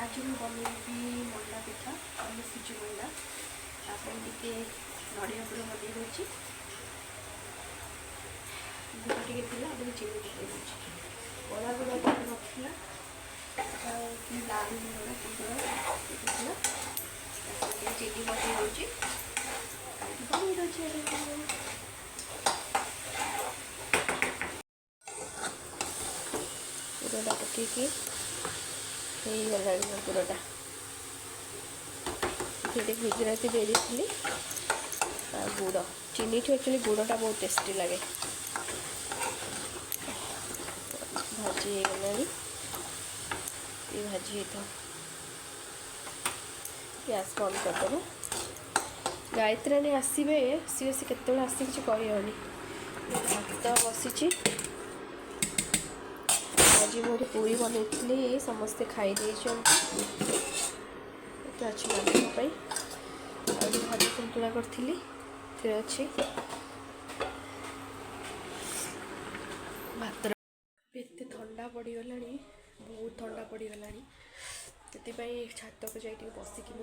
आज मैं बनैबी मंडा पिठा और सुजी मंडा टे नड़िया गुड़ बन दूसरी गुड़ टे अब चीनी पकई बड़ा गुड़ रखा लाल गुड़ गुड़ चीनी बन दूसरी बन दूसरी गुड़ा पकईकी गला गुड़टा ये गुजराती दे दी गुड़ चीनी ठू एक्चुअली गुड़टा बहुत टेस्टी लगे भाजी गला ये भाजी तो गैस बंद करदे गायत्री आसवे सी सी के आसी कि कहनी भात बसी आज मोटे पूरी बनई समस्ते खाई अच्छी लगे भाजी सन्तुला करी अच्छी भात एत ठंडा पड़गला बहुत ठंडा पड़गला से छात को जाए बसिक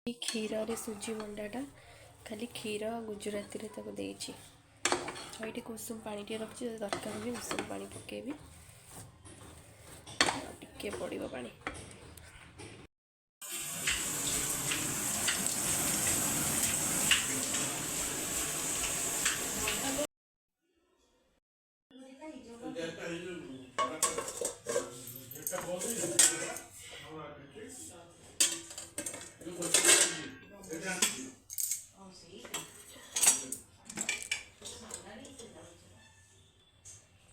क्षीर रे सुजी मंडाटा खाली क्षीर गुजराती देती ये कुसुम पानी टे रखी दरकार भी कुसुम पानी पकेबी टे पड़ो पानी